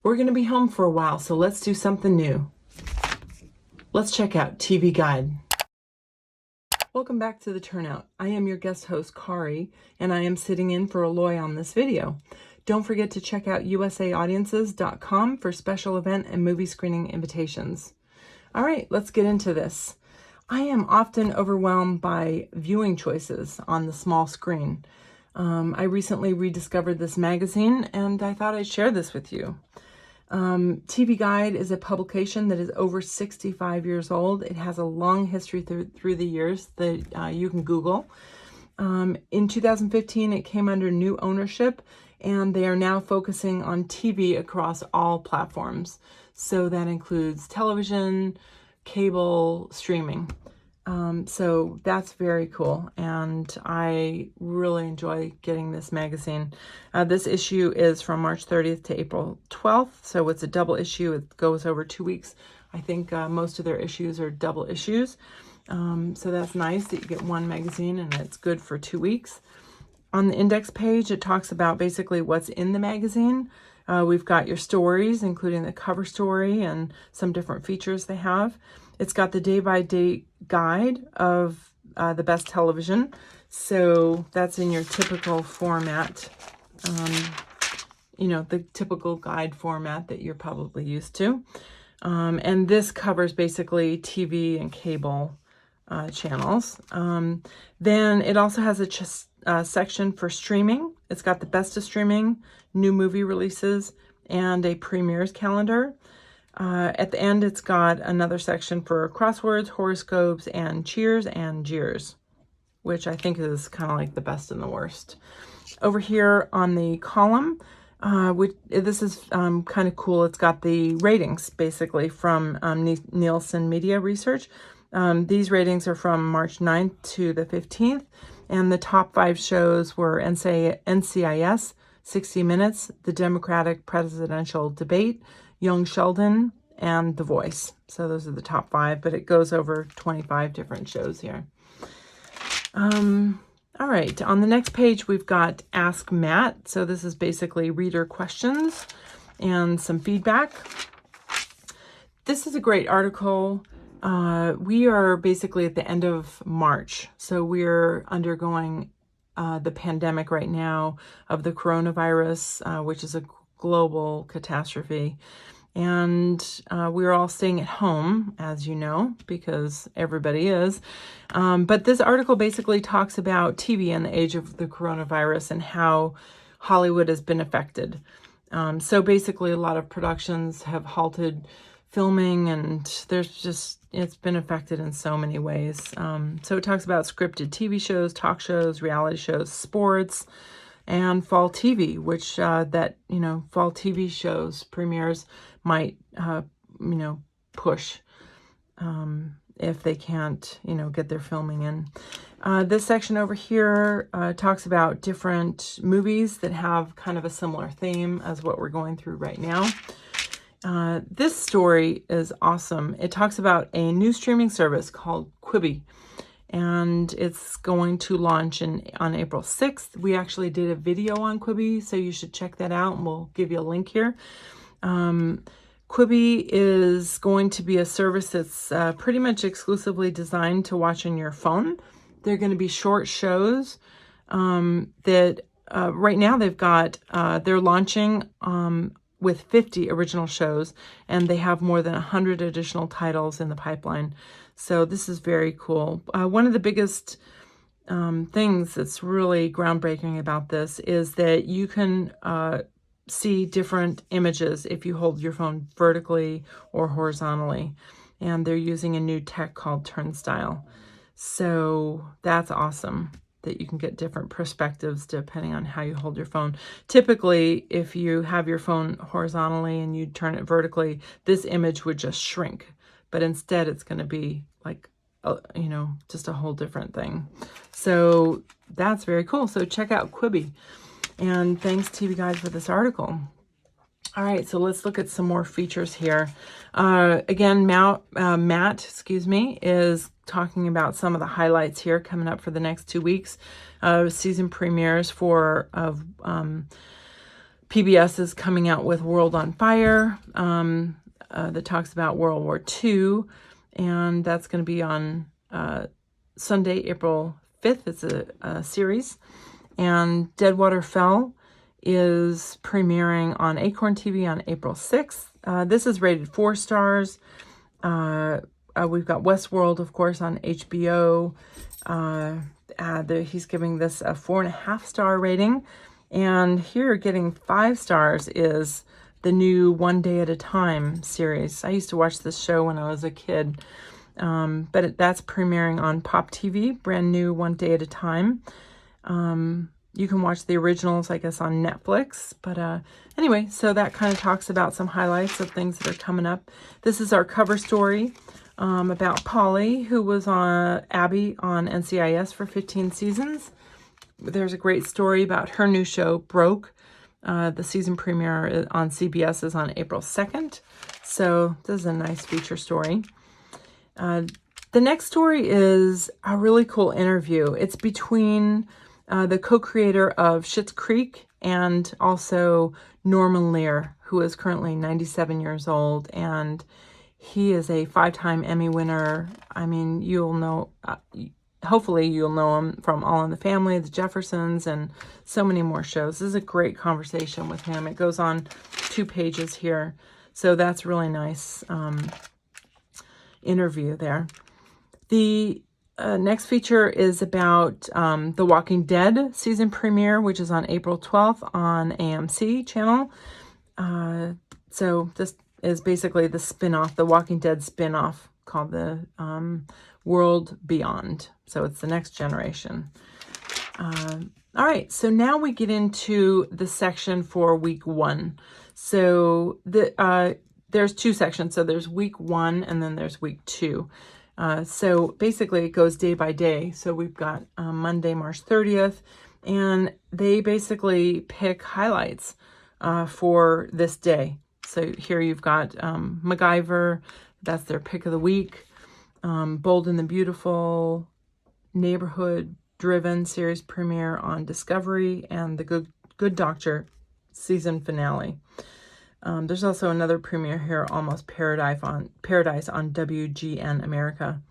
We're going to be home for a while, so let's do something new. Let's check out TV Guide. Welcome back to the Turnout. I am your guest host, Kari, and I am sitting in for Aloy on this video. Don't forget to check out usaaudiences.com for special event and movie screening invitations. All right, let's get into this. I am often overwhelmed by viewing choices on the small screen. I recently rediscovered this magazine, and I thought I'd share this with you. TV Guide is a publication that is over 65 years old. It has a long history through the years that you can Google. In 2015, it came under new ownership, and they are now focusing on TV across all platforms. So that includes television, cable, streaming. So that's very cool, and I really enjoy getting this magazine. This issue is from March 30th to April 12th, so it's a double issue. It goes over 2 weeks. I think most of their issues are double issues, so that's nice that you get one magazine and it's good for 2 weeks. On the index page, it talks about basically what's in the magazine. We've got your stories, including the cover story and some different features they have. It's got the day-by-day guide of the best television. So that's in your typical format, the typical guide format that you're probably used to. And this covers basically TV and cable channels. Then it also has a section for streaming. It's got the best of streaming, new movie releases, and a premieres calendar. At the end, it's got another section for crosswords, horoscopes, and cheers and jeers, which I think is kind of like the best and the worst. Over here on the column, this is kind of cool. It's got the ratings, basically, from Nielsen Media Research. These ratings are from March 9th to the 15th, and the top 5 shows were NCIS, 60 Minutes, The Democratic Presidential Debate, Young Sheldon, and The Voice. So those are the top 5, but it goes over 25 different shows here. All right, on the next page, we've got Ask Matt. So this is basically reader questions and some feedback. This is a great article. We are basically at the end of March, so we're undergoing the pandemic right now of the coronavirus, which is a global catastrophe. And we're all staying at home, as you know, because everybody is. But this article basically talks about TV in the age of the coronavirus and how Hollywood has been affected. So basically, a lot of productions have halted filming, and it's been affected in so many ways. So it talks about scripted TV shows, talk shows, reality shows, sports, and fall TV, which fall TV shows premieres might push if they can't get their filming in. This section over here talks about different movies that have kind of a similar theme as what we're going through right now. This story is awesome. It talks about a new streaming service called Quibi, and it's going to launch on April 6th. We actually did a video on Quibi, so you should check that out, and we'll give you a link here. Quibi is going to be a service that's pretty much exclusively designed to watch on your phone. They're going to be short shows that right now they're launching with 50 original shows, and they have more than 100 additional titles in the pipeline. So this is very cool. One of the biggest things that's really groundbreaking about this is that you can see different images if you hold your phone vertically or horizontally. And they're using a new tech called Turnstile. So that's awesome that you can get different perspectives depending on how you hold your phone. Typically, if you have your phone horizontally and you turn it vertically, this image would just shrink. But instead, it's going to be like, just a whole different thing. So that's very cool. So check out Quibi. And thanks, TV Guide, for this article. All right, so let's look at some more features here. Again, Matt, is talking about some of the highlights here coming up for the next 2 weeks. Season premieres PBS is coming out with World on Fire that talks about World War II, and that's going to be on Sunday, April 5th. It's a series. And Deadwater Fell is premiering on Acorn TV on April 6th. This is rated 4 stars. We've got Westworld, of course, on HBO. He's giving this a 4.5-star rating. And here, getting 5 stars is the new One Day at a Time series. I used to watch this show when I was a kid. But that's premiering on Pop TV, brand new One Day at a Time. You can watch the originals, I guess, on Netflix. But anyway, so that kind of talks about some highlights of things that are coming up. This is our cover story about Polly, who was on Abby on NCIS for 15 seasons. There's a great story about her new show, Broke. The season premiere on CBS is on April 2nd. So this is a nice feature story. The next story is a really cool interview. It's between the co-creator of Schitt's Creek and also Norman Lear, who is currently 97 years old, and he is a 5-time Emmy winner. I mean, you'll know, hopefully you'll know him from All in the Family, The Jeffersons, and so many more shows. This is a great conversation with him. It goes on 2 pages here, so that's really nice interview there. The next feature is about The Walking Dead season premiere, which is on April 12th on AMC channel. So this is basically the spin-off, The Walking Dead spin-off called the World Beyond. So it's the next generation. All right, so now we get into the section for week 1. So there's 2 sections. So there's week 1 and then there's week 2. So basically it goes day by day. So we've got Monday, March 30th, and they basically pick highlights for this day. So here you've got MacGyver, that's their pick of the week. Bold and the Beautiful, Neighborhood Driven series premiere on Discovery, and the Good Doctor season finale. There's also another premiere here, Almost Paradise on WGN America.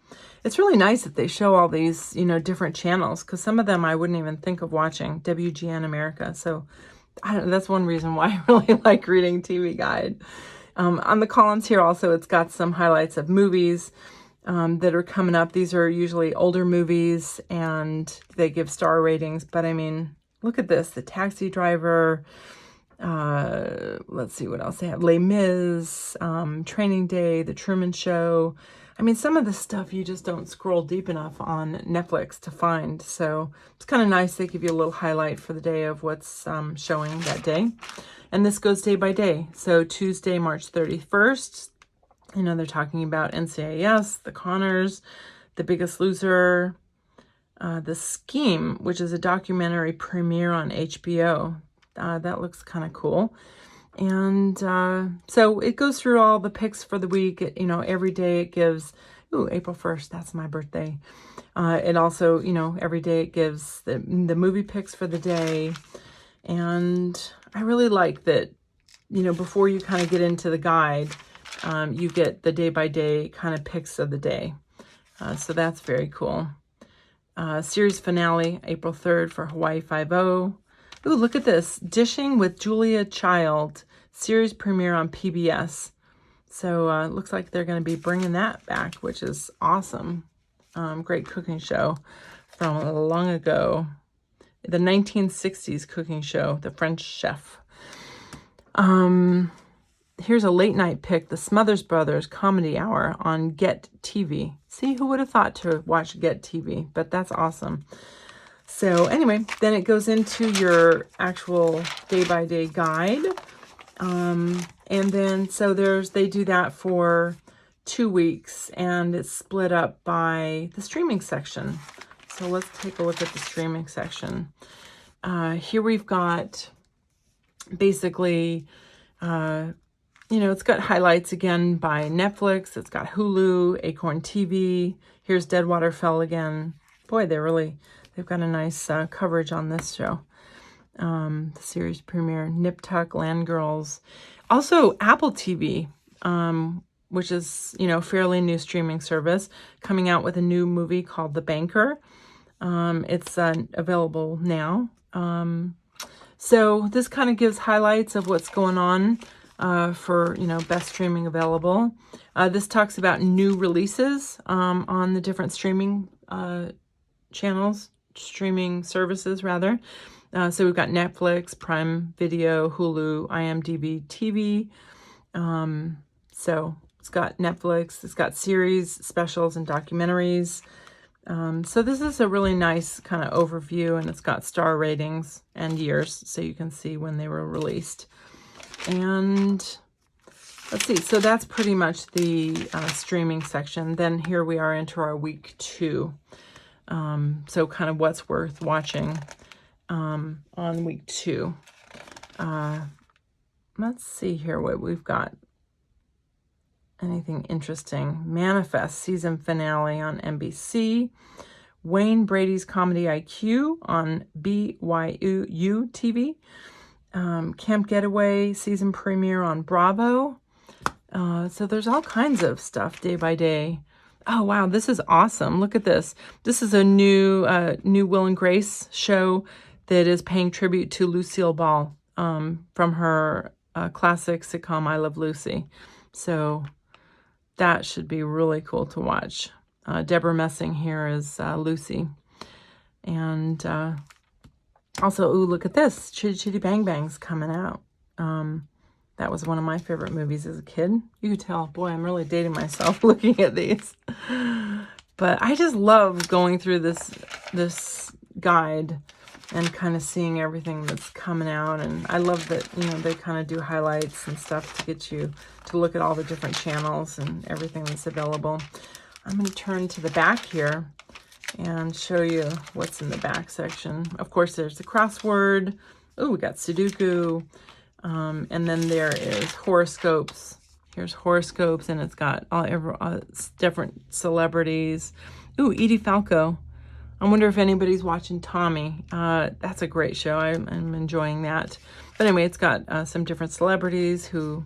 It's really nice that they show all these, different channels, because some of them I wouldn't even think of watching, WGN America. So that's one reason why I really like reading TV Guide. On the columns here also, it's got some highlights of movies that are coming up. These are usually older movies, and they give star ratings. But I mean, look at this, The Taxi Driver. Let's see what else they have. Les Mis, Training Day, The Truman Show. I mean, some of the stuff you just don't scroll deep enough on Netflix to find. So it's kind of nice. They give you a little highlight for the day of what's showing that day. And this goes day by day. So Tuesday, March 31st, they're talking about NCIS, The Connors, The Biggest Loser, The Scheme, which is a documentary premiere on HBO. That looks kind of cool. And so it goes through all the picks for the week. Every day it gives, April 1st, that's my birthday. It also, every day it gives the movie picks for the day. And I really like that, before you kind of get into the guide, you get the day-by-day kind of picks of the day. So that's very cool. Series finale, April 3rd for Hawaii Five-0. Ooh, look at this. Dishing with Julia Child, series premiere on PBS. So it looks like they're going to be bringing that back, which is awesome. Great cooking show from long ago. The 1960s cooking show, The French Chef. Here's a late night pick, The Smothers Brothers Comedy Hour on Get TV. See, who would have thought to watch Get TV? But that's awesome. So anyway, then it goes into your actual day-by-day guide. And then, so they do that for 2 weeks, and it's split up by the streaming section. So let's take a look at the streaming section. Here we've got basically, it's got highlights again by Netflix. It's got Hulu, Acorn TV. Here's Deadwater Fell again. Boy, they've got a nice coverage on this show. the series premiere, Nip Tuck, Land Girls. Also, Apple TV, which is, fairly new streaming service, coming out with a new movie called The Banker. It's available now. So this kind of gives highlights of what's going on for, best streaming available. This talks about new releases on the different streaming channels, streaming services rather. So we've got Netflix, Prime Video, Hulu, IMDb TV. So it's got Netflix, it's got series, specials, and documentaries. So this is a really nice kind of overview, and it's got star ratings and years, so you can see when they were released. And let's see, so that's pretty much the streaming section. Then here we are into our week 2. So kind of what's worth watching on week 2. Let's see here what we've got. Anything interesting? Manifest season finale on NBC. Wayne Brady's Comedy IQ on BYU TV. Camp Getaway season premiere on Bravo. So there's all kinds of stuff day by day. Oh, wow, this is awesome. Look at this. This is a new Will and Grace show that is paying tribute to Lucille Ball from her classic sitcom I Love Lucy. So that should be really cool to watch. Deborah Messing here is Lucy. And also, ooh, look at this. Chitty Chitty Bang Bang's coming out. That was one of my favorite movies as a kid. You could tell, boy, I'm really dating myself looking at these. But I just love going through this guide and kind of seeing everything that's coming out. And I love that, they kind of do highlights and stuff to get you to look at all the different channels and everything that's available. I'm going to turn to the back here and show you what's in the back section. Of course, there's the crossword. Oh, we got Sudoku. And then there is horoscopes. Here's horoscopes, and it's got all different celebrities. Ooh, Edie Falco. I wonder if anybody's watching Tommy. That's a great show. I'm enjoying that. But anyway, it's got some different celebrities who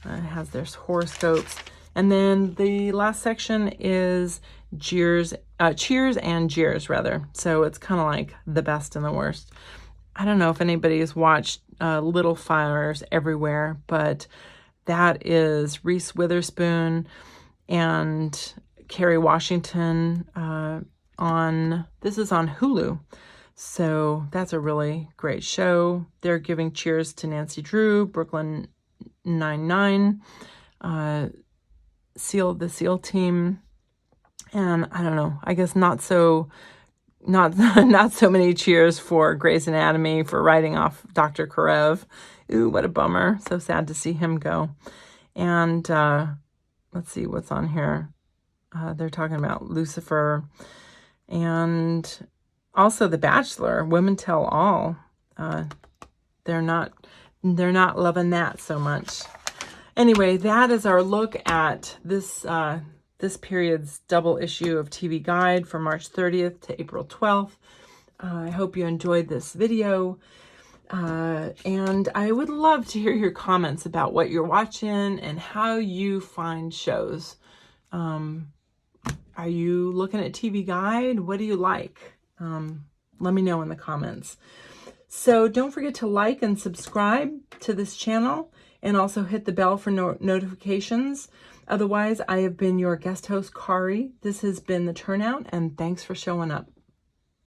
has their horoscopes. And then the last section is Cheers and Jeers, rather. So it's kind of like the best and the worst. I don't know if anybody has watched Little Fires Everywhere, but that is Reese Witherspoon and Kerry Washington this is on Hulu. So that's a really great show. They're giving cheers to Nancy Drew, Brooklyn Nine-Nine, the SEAL team, and I don't know, I guess not so many cheers for Grey's Anatomy for writing off Dr. Karev. Ooh, what a bummer. So sad to see him go. And let's see what's on here. They're talking about Lucifer and also The Bachelor, Women Tell All. They're not loving that so much. Anyway, that is our look at this period's double issue of TV Guide from March 30th to April 12th. I hope you enjoyed this video. And I would love to hear your comments about what you're watching and how you find shows. Are you looking at TV Guide? What do you like? Let me know in the comments. So don't forget to like and subscribe to this channel and also hit the bell for notifications. Otherwise, I have been your guest host, Kari. This has been The Turnout, and thanks for showing up.